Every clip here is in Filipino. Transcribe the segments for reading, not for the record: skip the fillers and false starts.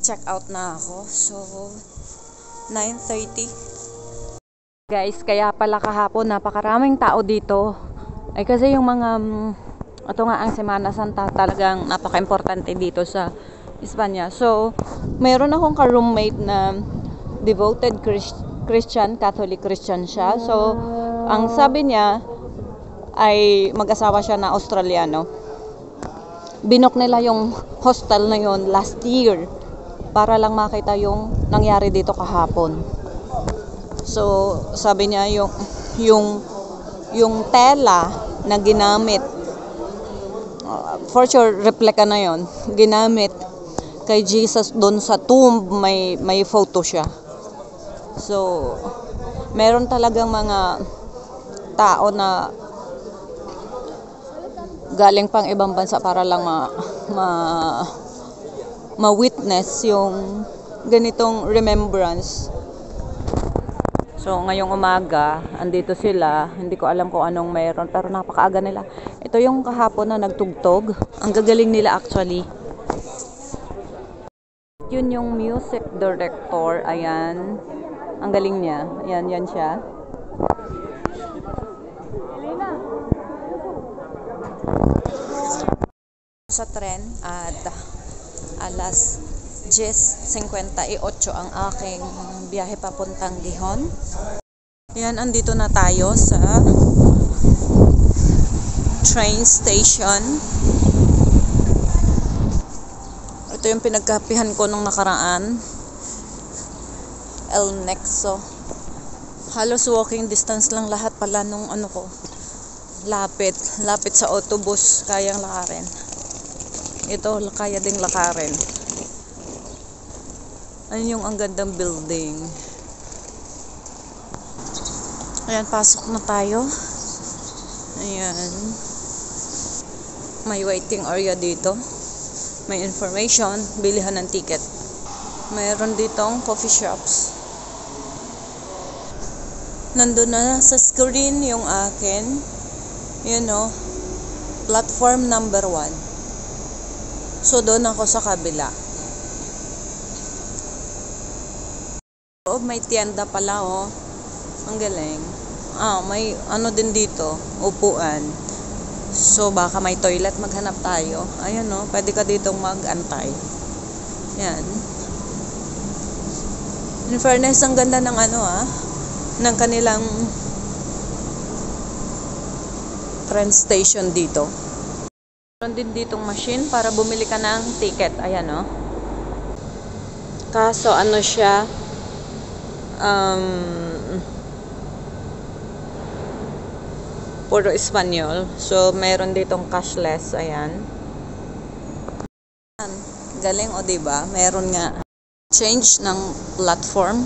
Check out na ako. So, 9:30. Guys, kaya pala kahapon napakaraming tao dito. Ay kasi yung mga ito nga ang Semana Santa talagang napaka-importante dito sa Espanya. So, mayroon akong ka-roommate na devoted Christian, Catholic Christian siya. So, ang sabi niya ay mag-asawa siya na Australiano. Binook nila yung hostel na yon last year para lang makita yung nangyari dito kahapon. So, sabi niya yung tela na ginamit, for sure replica na yon, ginamit kay Jesus doon sa tomb, may photo siya. So, meron talagang mga tao na galing pang ibang bansa para lang ma-witness yung ganitong remembrance. So, ngayong umaga, andito sila. Hindi ko alam kung anong mayroon, pero napakaaga nila. Ito yung kahapon na nagtugtog. Ang gagaling nila actually. Yun yung music director. Ayan. Ang galing niya. Ayan, yan siya. Sa tren at alas 10:58 ang aking biyahe papuntang Gihon. Yan, andito na tayo sa train station. Ito yung pinagkapihan ko nung nakaraan. El Nexo. Halos walking distance lang lahat pala nung ano ko. Lapit sa autobus, kayang lakarin. Ito, kaya ding lakarin. Ayun yung ang gandang building. Ayan, pasok na tayo. Ayan. May waiting area dito. May information, bilihan ng ticket. Mayroon ditong coffee shops. Nandun na sa screen yung akin. Yun o. Platform number 1. So, doon ako sa kabila. May tienda pala, oh. Ang galing. May ano din dito, upuan. So, baka may toilet, maghanap tayo. Ayan, oh. Pwede ka ditong mag-antay. Yan. In fairness, ang ganda ng ng kanilang train station dito. Meron din ditong machine para bumili ka ng ticket. Ayan, oh. Kaso, ano siya, puro Espanyol. So, meron ditong cashless. Ayan. Galing, o diba? Meron nga change ng platform.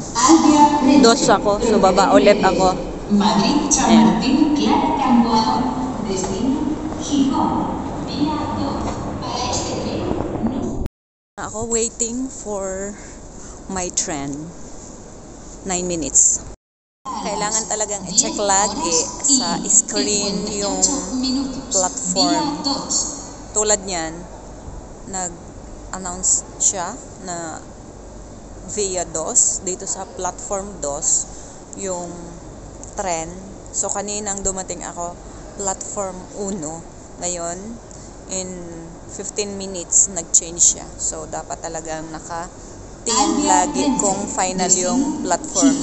Dos ako. So, baba ulit ako. Ayan. Ako waiting for my train. 9 minutes. Kailangan talagang i-check lagi sa screen yung platform. Tulad niyan, nag-announce siya na Via 2, dito sa platform 2, yung tren. So, kaninang dumating ako, platform 1. Ngayon, in 15 minutes, nag-change siya. So, dapat talagang nakatingin lagi kung final yung platform.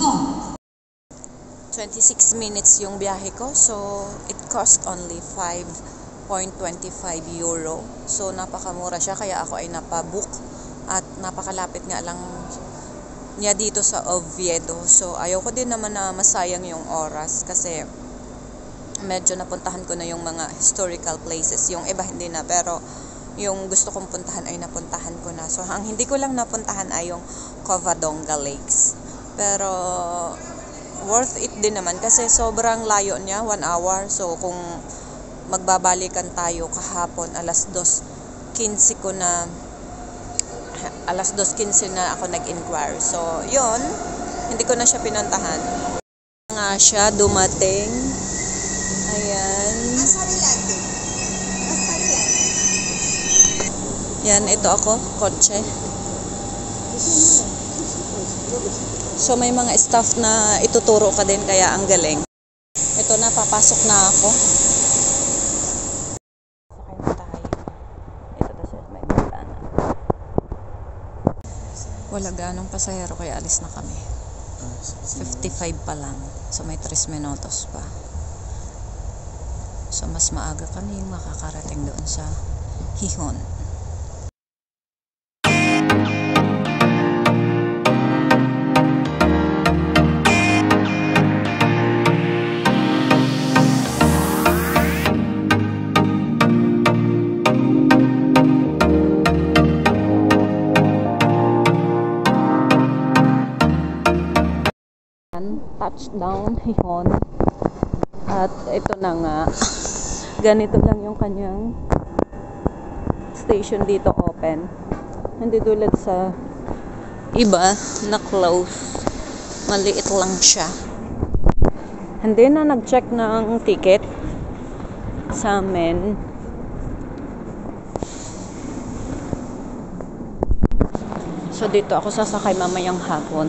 26 minutes yung biyahe ko. So, it cost only 5.25 euro. So, napakamura siya. Kaya ako ay napabook. At napakalapit nga lang niya dito sa Oviedo. So, ayaw ko din naman na masayang yung oras. Kasi, medyo napuntahan ko na yung mga historical places. Yung iba hindi na. Pero, yung gusto kong puntahan ay napuntahan ko na. So, ang hindi ko lang napuntahan ay yung Covadonga Lakes. Pero, worth it din naman kasi sobrang layo niya, 1 hour. So, kung magbabalikan tayo kahapon, alas 2:15 ko na, alas 2:15 na ako nag-inquire. So, yon, hindi ko na siya pinuntahan. Nga siya, dumating. Ayan. Yan, ito ako, kotse. So may mga staff na ituturo ka din kaya ang galing. Ito na, papasok na ako. Sakay na tayo. Ito na siya, may bintana. Wala ganong pasahero kaya alis na kami. 55 pa lang. So may 3 minutos pa. So mas maaga kami yung makakarating doon sa Hihon. Touchdown Hihon. At ito na nga, ganito lang yung kanyang station dito, open. Hindi tulad sa iba na close, maliit lang siya. Hindi na nag-check ng ticket sa amin. So dito ako sasakay mamayang hapon,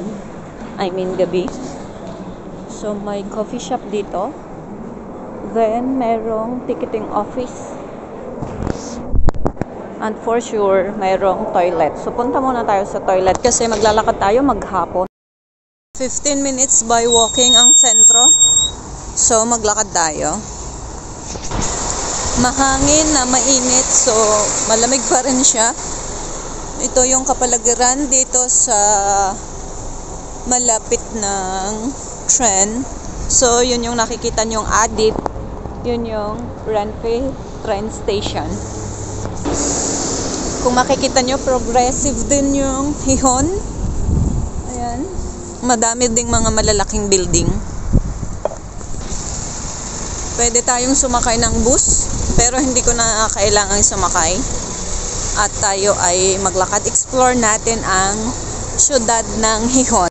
I mean gabi. So may coffee shop dito. Then merong ticketing office. And for sure, mayroong toilet. So punta muna tayo sa toilet kasi maglalakad tayo maghapon. 15 minutes by walking ang sentro. So maglakad tayo. Mahangin na mainit, so malamig pa rin siya. Ito yung kapaligiran dito sa malapit ng tren. So yun yung nakikita nyong Adip. Yun yung Renfe train station. Kung makikita nyo, progressive din yung Hihon. Ayan. Madami ding mga malalaking building. Pwede tayong sumakay ng bus, pero hindi ko na kailangang sumakay. At tayo ay maglakad. Explore natin ang syudad ng Hihon.